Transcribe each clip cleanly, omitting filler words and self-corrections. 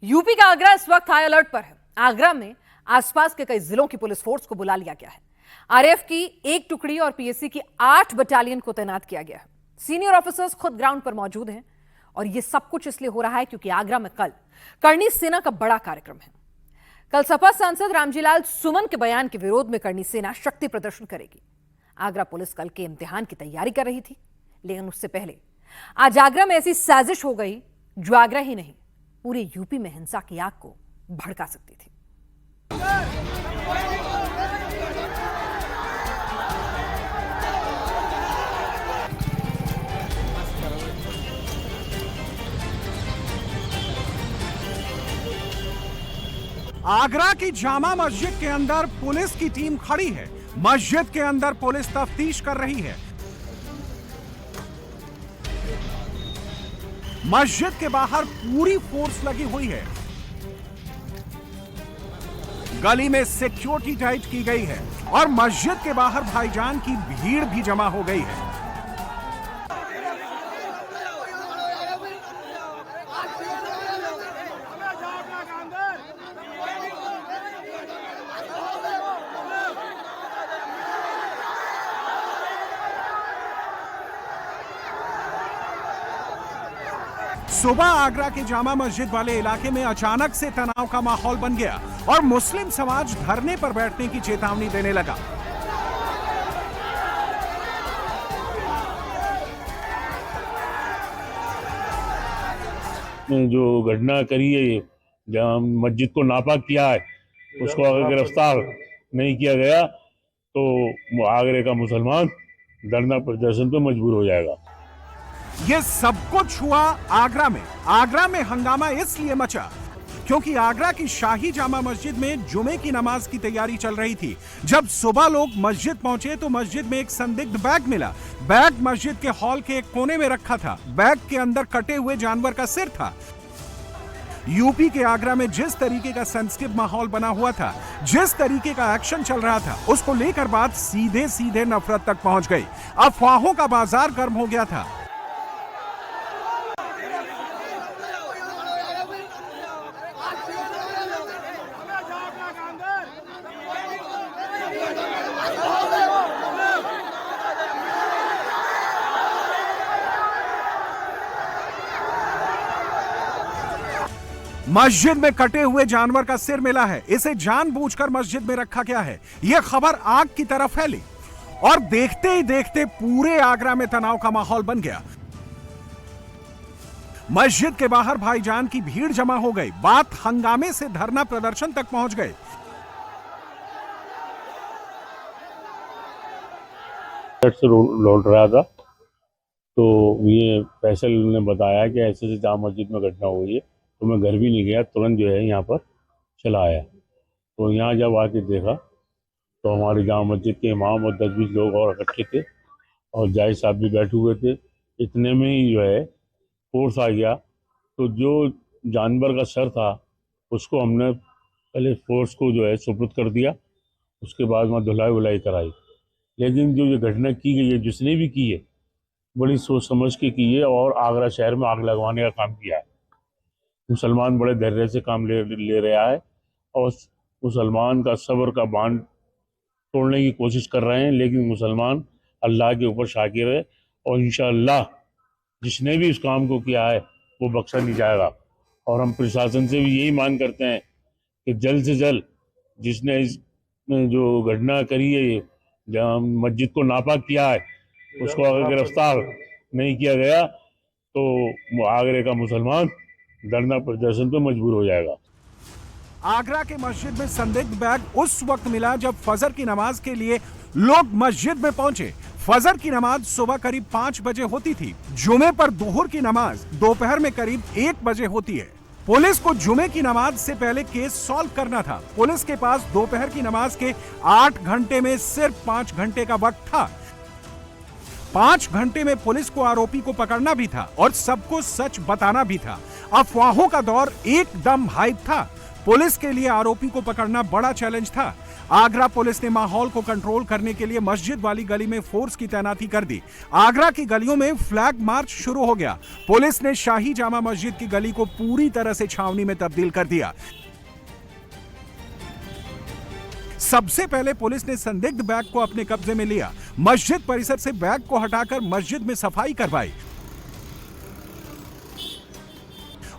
UP का आगरा इस वक्त हाई अलर्ट पर है। आगरा में आसपास के कई जिलों की पुलिस फोर्स को बुला लिया गया है। आरएएफ की एक टुकड़ी और पीएसी की 8 बटालियन को तैनात किया गया है। सीनियर ऑफिसर्स खुद ग्राउंड पर मौजूद हैं और यह सब कुछ इसलिए हो रहा है क्योंकि आगरा में कल करणी सेना का बड़ा कार्यक्रम है। कल सपा सांसद रामजीलाल सुमन के बयान के विरोध में करणी सेना शक्ति प्रदर्शन करेगी। आगरा पुलिस कल के इम्तिहान की तैयारी कर रही थी, लेकिन उससे पहले आज आगरा में ऐसी साजिश हो गई जो आगरा ही नहीं पूरे यूपी में हिंसा की आग को भड़का सकती थी। आगरा की जामा मस्जिद के अंदर पुलिस की टीम खड़ी है। मस्जिद के अंदर पुलिस तफ्तीश कर रही है। मस्जिद के बाहर पूरी फोर्स लगी हुई है। गली में सिक्योरिटी टाइट की गई है और मस्जिद के बाहर भाईजान की भीड़ भी जमा हो गई है। सुबह आगरा के जामा मस्जिद वाले इलाके में अचानक से तनाव का माहौल बन गया और मुस्लिम समाज धरने पर बैठने की चेतावनी देने लगा। जो घटना करी है, जहां मस्जिद को नापाक किया है, उसको अगर गिरफ्तार नहीं किया गया तो आगरे का मुसलमान धरना प्रदर्शन पे मजबूर हो जाएगा। ये सब कुछ हुआ आगरा में। आगरा में हंगामा इसलिए मचा क्योंकि आगरा की शाही जामा मस्जिद में जुमे की नमाज की तैयारी चल रही थी। जब सुबह लोग मस्जिद पहुंचे तो मस्जिद में एक संदिग्ध बैग मिला। बैग मस्जिद के हॉल के एक कोने में रखा था। बैग के अंदर कटे हुए जानवर का सिर था। यूपी के आगरा में जिस तरीके का सेंसिटिव माहौल बना हुआ था, जिस तरीके का एक्शन चल रहा था, उसको लेकर बात सीधे सीधे नफरत तक पहुंच गई। अफवाहों का बाजार गर्म हो गया था। मस्जिद में कटे हुए जानवर का सिर मिला है। इसे जानबूझकर मस्जिद में रखा गया है। यह खबर आग की तरह फैली और देखते ही देखते पूरे आगरा में तनाव का माहौल बन गया। मस्जिद के बाहर भाईजान की भीड़ जमा हो गई। बात हंगामे से धरना प्रदर्शन तक पहुंच गए। से लौट रहा था तो ये फैसल ने बताया कि ऐसे जामा मस्जिद में घटना हुई है, तो मैं घर भी नहीं गया, तुरंत जो है यहाँ पर चला आया। तो यहाँ जब आके देखा तो हमारे जामा मस्जिद के इमाम और 10-20 लोग और इकट्ठे थे और जाहिद साहब भी बैठे हुए थे। इतने में ही जो है फोर्स आ गया। तो जो जानवर का सर था उसको हमने पहले फोर्स को जो है सुपुर्द कर दिया। उसके बाद वहाँ धुलाई वुलाई कराई। लेकिन जो ये घटना की गई है, जिसने भी की है, बड़ी सोच समझ के की है और आगरा शहर में आग लगवाने का काम किया है। मुसलमान बड़े धैर्य से काम ले रहा है और मुसलमान का सब्र का बांध तोड़ने की कोशिश कर रहे हैं, लेकिन मुसलमान अल्लाह के ऊपर शाकिर है और इंशाअल्लाह जिसने भी इस काम को किया है वो बख्शा नहीं जाएगा। और हम प्रशासन से भी यही मांग करते हैं कि जल्द से जल्द जिसने इस जो घटना करी है, जहाँ मस्जिद को नापाक किया है, उसको अगर गिरफ्तार नहीं किया गया तो आगरे का मुसलमान धरना प्रदर्शन पे मजबूर हो जाएगा। आगरा के मस्जिद में संदिग्ध बैग उस वक्त मिला जब फजर की नमाज के लिए लोग मस्जिद में पहुंचे। फजर की नमाज सुबह करीब 5 बजे होती थी। जुमे पर दोहर की नमाज दोपहर में करीब 1 बजे होती है। पुलिस को जुमे की नमाज से पहले केस सॉल्व करना था। पुलिस के पास दोपहर की नमाज के 8 घंटे में सिर्फ 5 घंटे का वक्त था। 5 घंटे में पुलिस को आरोपी को पकड़ना भी था और सबको सच बताना भी था। अफवाहों का दौर एकदम हाइप था। पुलिस के लिए आरोपी को पकड़ना बड़ा चैलेंज था। आगरा पुलिस ने माहौल को कंट्रोल करने के लिए मस्जिद वाली गली में फोर्स की तैनाती कर दी। आगरा की गलियों में फ्लैग मार्च शुरू हो गया। पुलिस ने शाही जामा मस्जिद की गली को पूरी तरह से छावनी में तब्दील कर दिया। सबसे पहले पुलिस ने संदिग्ध बैग को अपने कब्जे में लिया। मस्जिद परिसर से बैग को हटाकर मस्जिद में सफाई करवाई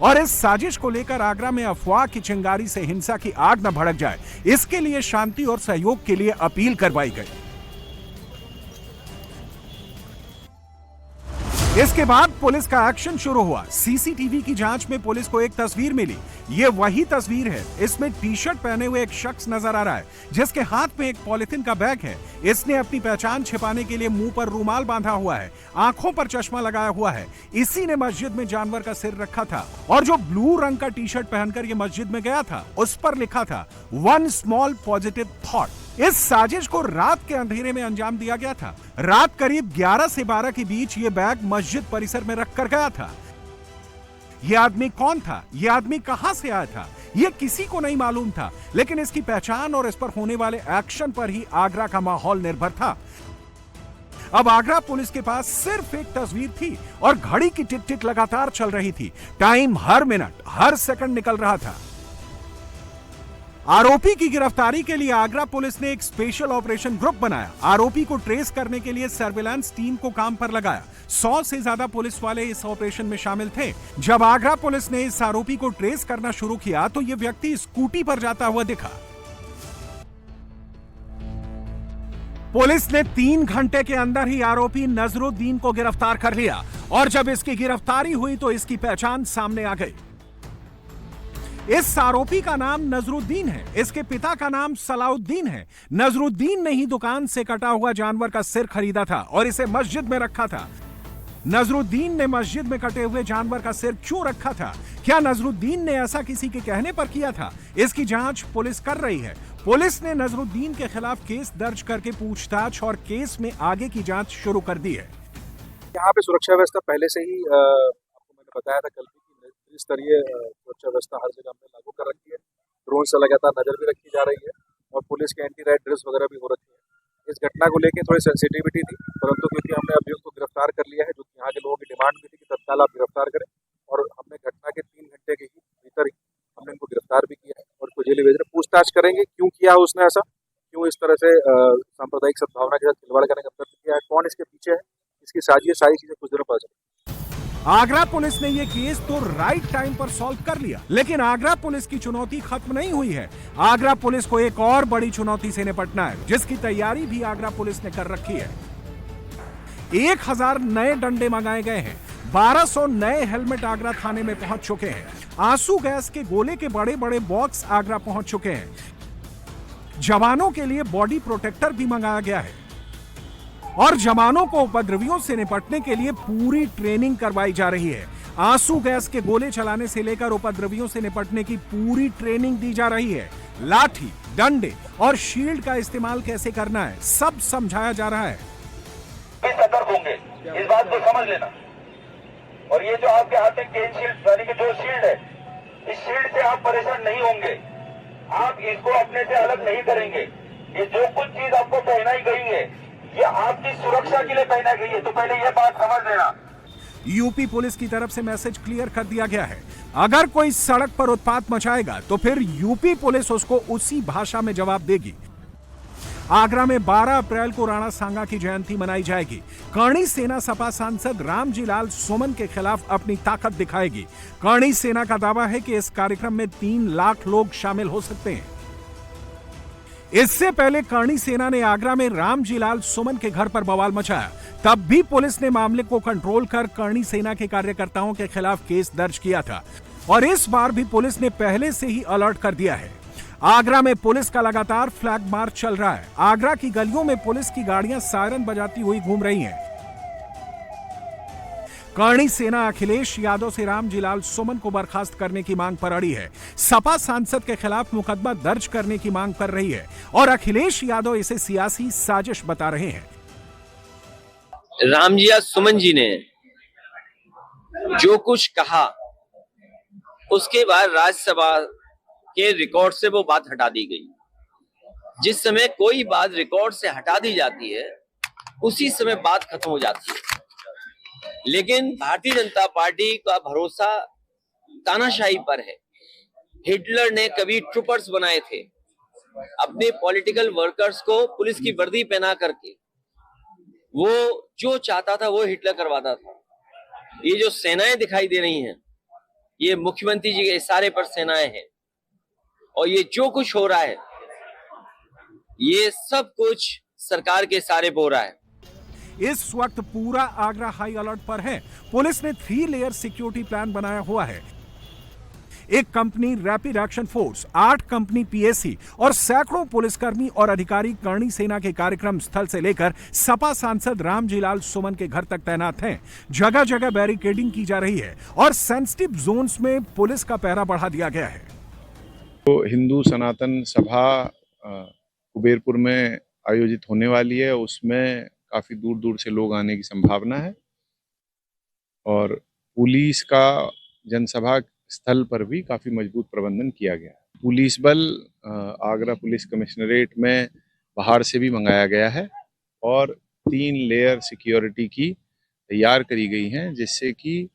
और इस साजिश को लेकर आगरा में अफवाह की चिंगारी से हिंसा की आग न भड़क जाए, इसके लिए शांति और सहयोग के लिए अपील करवाई गई। इसके बाद पुलिस का एक्शन शुरू हुआ। सीसीटीवी की जांच में पुलिस को एक तस्वीर मिली। ये वही तस्वीर है। इसमें टी शर्ट पहने हुए एक शख्स नजर आ रहा है जिसके हाथ में एक पॉलिथीन का बैग है। इसने अपनी पहचान छिपाने के लिए मुंह पर रुमाल बांधा हुआ है, आंखों पर चश्मा लगाया हुआ है। इसी ने मस्जिद में जानवर का सिर रखा था और जो ब्लू रंग का टी शर्ट पहनकर ये मस्जिद में गया था उस पर लिखा था वन स्मॉल पॉजिटिव थॉट। इस साजिश को रात के अंधेरे में अंजाम दिया गया था। रात करीब 11 से 12 के बीच ये बैग मस्जिद परिसर में रखकर गया था। यह आदमी कौन था? यह आदमी कहां से आया था? यह किसी को नहीं मालूम था, लेकिन इसकी पहचान और इस पर होने वाले एक्शन पर ही आगरा का माहौल निर्भर था। अब आगरा पुलिस के पास सिर्फ एक तस्वीर थी और घड़ी की टिक टिक लगातार चल रही थी। टाइम हर मिनट हर सेकंड निकल रहा था। आरोपी की गिरफ्तारी के लिए आगरा पुलिस ने एक स्पेशल ऑपरेशन ग्रुप बनाया। आरोपी को ट्रेस करने के लिए सर्विलांस टीम को काम पर लगाया। 100 से ज्यादा पुलिस वाले इस ऑपरेशन में शामिल थे। जब आगरा पुलिस ने इस आरोपी को ट्रेस करना शुरू किया तो यह व्यक्ति स्कूटी पर जाता हुआ दिखा। पुलिस ने 3 घंटे के अंदर ही आरोपी नजरुद्दीन को गिरफ्तार कर लिया और जब इसकी गिरफ्तारी हुई तो इसकी पहचान सामने आ गई। इस आरोपी का नाम नजरुद्दीन है। इसके पिता का नाम सलाउद्दीन है। नजरुद्दीन ने ही दुकान से कटा हुआ जानवर का सिर खरीदा था और इसे मस्जिद में रखा था। नजरुद्दीन ने मस्जिद में कटे हुए जानवर का सिर क्यों रखा था? क्या नजरुद्दीन ने ऐसा किसी के कहने पर किया था? इसकी जांच पुलिस कर रही है। पुलिस ने नजरुद्दीन के खिलाफ केस दर्ज करके पूछताछ और केस में आगे की जांच शुरू कर दी है। यहाँ पे सुरक्षा व्यवस्था पहले से ही आपको मैंने बताया था कल भी कि स्तरीय सुरक्षा व्यवस्था हर जगह हमने लागू कर रखी है। ड्रोन से लगातार नजर भी रखी जा रही है और पुलिस के एंटी राइट ड्रिल्स वगैरह भी हो रखी है। इस घटना को लेकर थोड़ी सेंसिटिविटी थी, परंतु क्योंकि हमने अभियुक्त को गिरफ्तार कर लिया है, जो यहाँ के लोगों की डिमांड भी थी कि तत्काल आप गिरफ्तार करें, और हमने घटना के 3 घंटे के भीतर ही हमने इनको गिरफ्तार भी किया है और उसको जेल भेज रहे। पूछताछ करेंगे क्यों किया उसने ऐसा, क्यों इस तरह से सांप्रदायिक सद्भावना के साथ खिलवाड़ करने का प्रयत्न किया है, कौन इसके पीछे है, इसकी साजिश, सारी चीजें कुछ दिनों पता चली। आगरा पुलिस ने यह केस तो राइट टाइम पर सॉल्व कर लिया, लेकिन आगरा पुलिस की चुनौती खत्म नहीं हुई है। आगरा पुलिस को एक और बड़ी चुनौती से निपटना है, जिसकी तैयारी भी आगरा पुलिस ने कर रखी है। 1000 नए डंडे मंगाए गए हैं। 1200 नए हेलमेट आगरा थाने में पहुंच चुके हैं। आंसू गैस के गोले के बड़े बड़े बॉक्स आगरा पहुंच चुके हैं। जवानों के लिए बॉडी प्रोटेक्टर भी मंगाया गया है और जवानों को उपद्रवियों से निपटने के लिए पूरी ट्रेनिंग करवाई जा रही है। आंसू गैस के गोले चलाने से लेकर उपद्रवियों से निपटने की पूरी ट्रेनिंग दी जा रही है। लाठी, डंडे और शील्ड का इस्तेमाल कैसे करना है, सब समझाया जा रहा है। सतर्क होंगे, इस बात को समझ लेना। और ये जो आपके हाथ में केन शील्ड यानी कि जो शील्ड है, इस शील्ड से आप परेशान नहीं होंगे। आप इसको अपने से अलग नहीं करेंगे। ये जो कुछ चीज आपको पहनाई गई है, ये आपकी सुरक्षा के लिए पहनाई गई है, तो पहले ये बात समझ लेना। यूपी पुलिस की तरफ से मैसेज क्लियर कर दिया गया है, अगर कोई सड़क पर उत्पात मचाएगा तो फिर यूपी पुलिस उसको उसी भाषा में जवाब देगी। आगरा में 12 अप्रैल को राणा सांगा की जयंती मनाई जाएगी। कर्णी सेना सपा सांसद रामजी लाल सुमन के खिलाफ अपनी ताकत दिखाएगी। कर्णी सेना का दावा है कि इस कार्यक्रम में 3 लाख लोग शामिल हो सकते हैं। इससे पहले कर्णी सेना ने आगरा में रामजी लाल सुमन के घर पर बवाल मचाया, तब भी पुलिस ने मामले को कंट्रोल कर कर्णी सेना के कार्यकर्ताओं के खिलाफ केस दर्ज किया था और इस बार भी पुलिस ने पहले से ही अलर्ट कर दिया है। आगरा में पुलिस का लगातार फ्लैग मार्च चल रहा है। आगरा की गलियों में पुलिस की गाड़ियां सायरन बजाती हुई घूम रही हैं। कर्णी सेना अखिलेश यादव से रामजी लाल सुमन को बर्खास्त करने की मांग पर अड़ी है। सपा सांसद के खिलाफ मुकदमा दर्ज करने की मांग कर रही है और अखिलेश यादव इसे सियासी साजिश बता रहे हैं। रामजी सुमन जी ने जो कुछ कहा, उसके बाद राज्यसभा के रिकॉर्ड से वो बात हटा दी गई। जिस समय कोई बात रिकॉर्ड से हटा दी जाती है उसी समय बात खत्म हो जाती है। लेकिन भारतीय जनता पार्टी का भरोसा तानाशाही पर है। हिटलर ने कभी ट्रूपर्स बनाए थे, अपने पॉलिटिकल वर्कर्स को पुलिस की वर्दी पहना करके वो जो चाहता था वो हिटलर करवाता था। ये जो सेनाएं दिखाई दे रही हैं, ये मुख्यमंत्री जी के इशारे पर सेनाएं हैं, और ये जो कुछ हो रहा है ये सब कुछ सरकार के इशारे पर हो रहा है। इस वक्त पूरा आगरा हाई अलर्ट पर है। पुलिस ने 3 लेयर सिक्योरिटी प्लान बनाया हुआ है। 1 company rapid action force, 8 company PAC और सैकड़ों पुलिसकर्मी और अधिकारी करणी सेना के कार्यक्रम स्थल से लेकर सपा सांसद रामजीलाल सुमन के घर तक तैनात हैं। जगह जगह बैरिकेडिंग की जा रही है और सेंसिटिव जोन्स में पुलिस का पहरा बढ़ा दिया गया है। तो हिंदू सनातन सभा कुबेरपुर में आयोजित होने वाली है, उसमें काफी दूर दूर से लोग आने की संभावना है और पुलिस का जनसभा स्थल पर भी काफी मजबूत प्रबंधन किया गया है। पुलिस बल आगरा पुलिस कमिश्नरेट में बाहर से भी मंगाया गया है और 3 लेयर सिक्योरिटी की तैयार करी गई हैं, जिससे कि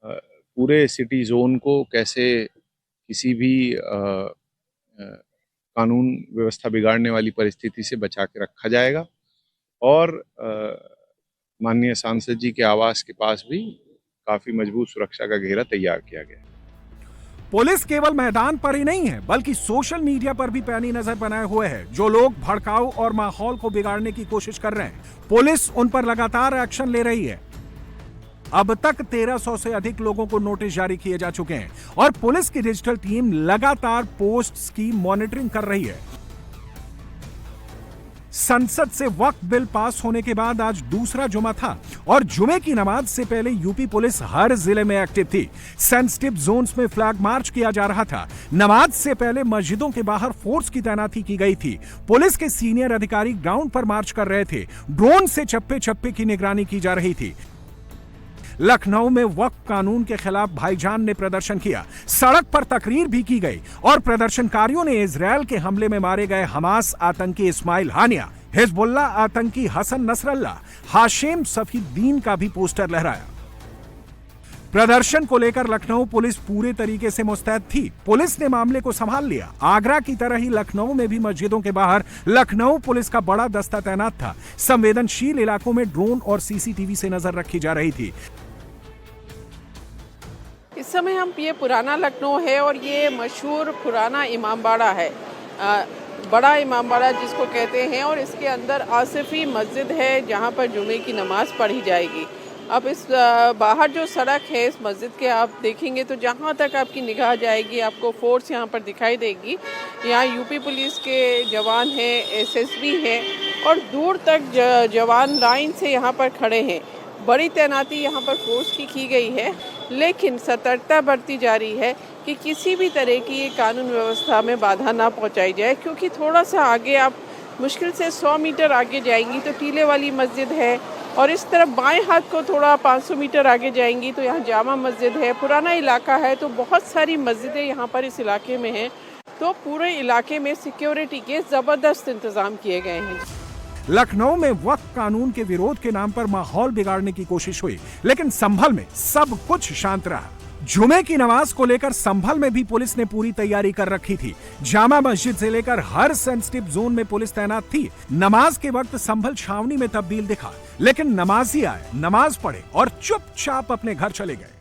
पूरे सिटी जोन को कैसे किसी भी कानून व्यवस्था बिगाड़ने वाली परिस्थिति से बचा के रखा जाएगा। और माननीय सांसद जी के आवास के पास भी काफी मजबूत सुरक्षा का घेरा तैयार किया गया है। पुलिस केवल मैदान पर ही नहीं है बल्कि सोशल मीडिया पर भी पैनी नजर बनाए हुए है। जो लोग भड़काऊ और माहौल को बिगाड़ने की कोशिश कर रहे हैं, पुलिस उन पर लगातार एक्शन ले रही है। अब तक 1300 से अधिक लोगों को नोटिस जारी किए जा चुके हैं और पुलिस की डिजिटल टीम लगातार पोस्ट्स की मॉनिटरिंग कर रही है। संसद से वक्फ बिल पास होने के बाद आज दूसरा जुमा था और जुमे की नमाज से पहले यूपी पुलिस हर जिले में एक्टिव थी। सेंसिटिव जोन्स में फ्लैग मार्च किया जा रहा था। नमाज से पहले मस्जिदों के बाहर फोर्स की तैनाती की गई थी। पुलिस के सीनियर अधिकारी ग्राउंड पर मार्च कर रहे थे। ड्रोन से चप्पे चप्पे की निगरानी की जा रही थी। लखनऊ में वक्फ कानून के खिलाफ भाईजान ने प्रदर्शन किया। सड़क पर तकरीर भी की गई और प्रदर्शनकारियों ने इजरायल के हमले में मारे गए हमास आतंकी इस्माइल हानिया, हिजबुल्लाह आतंकी हसन नसरल्ला, हाशिम सफीउद्दीन का भी पोस्टर लहराया। प्रदर्शन को लेकर लखनऊ पुलिस पूरे तरीके से मुस्तैद थी। पुलिस ने मामले को संभाल लिया। आगरा की तरह ही लखनऊ में भी मस्जिदों के बाहर लखनऊ पुलिस का बड़ा दस्ता तैनात था। संवेदनशील इलाकों में ड्रोन और सीसीटीवी से नजर रखी जा रही थी। इस समय हम ये पुराना लखनऊ है और ये मशहूर पुराना इमामबाड़ा है, बड़ा इमामबाड़ा जिसको कहते हैं, और इसके अंदर आसिफी मस्जिद है जहाँ पर जुमे की नमाज पढ़ी जाएगी। अब इस बाहर जो सड़क है इस मस्जिद के आप देखेंगे तो जहाँ तक आपकी निगाह जाएगी आपको फोर्स यहाँ पर दिखाई देगी। यहाँ यूपी पुलिस के जवान हैं, एसएसबी हैं और दूर तक जवान लाइन से यहाँ पर खड़े हैं। बड़ी तैनाती यहाँ पर फोर्स की गई है, लेकिन सतर्कता बरती जा रही है कि किसी भी तरह की ये कानून व्यवस्था में बाधा ना पहुँचाई जाए, क्योंकि थोड़ा सा आगे आप मुश्किल से 100 मीटर आगे जाएंगी तो टीले वाली मस्जिद है और इस तरफ बाएं हाथ को थोड़ा 500 मीटर आगे जाएंगी तो यहाँ जामा मस्जिद है। पुराना इलाका है तो बहुत सारी मस्जिदें यहाँ पर इस इलाके में हैं, तो पूरे इलाके में सिक्योरिटी के ज़बरदस्त इंतज़ाम किए गए हैं। लखनऊ में वक्फ कानून के विरोध के नाम पर माहौल बिगाड़ने की कोशिश हुई, लेकिन संभल में सब कुछ शांत रहा। जुमे की नमाज को लेकर संभल में भी पुलिस ने पूरी तैयारी कर रखी थी। जामा मस्जिद से लेकर हर सेंसिटिव जोन में पुलिस तैनात थी। नमाज के वक्त संभल छावनी में तब्दील दिखा, लेकिन नमाजी आए, नमाज पढ़े और चुपचाप अपने घर चले गए।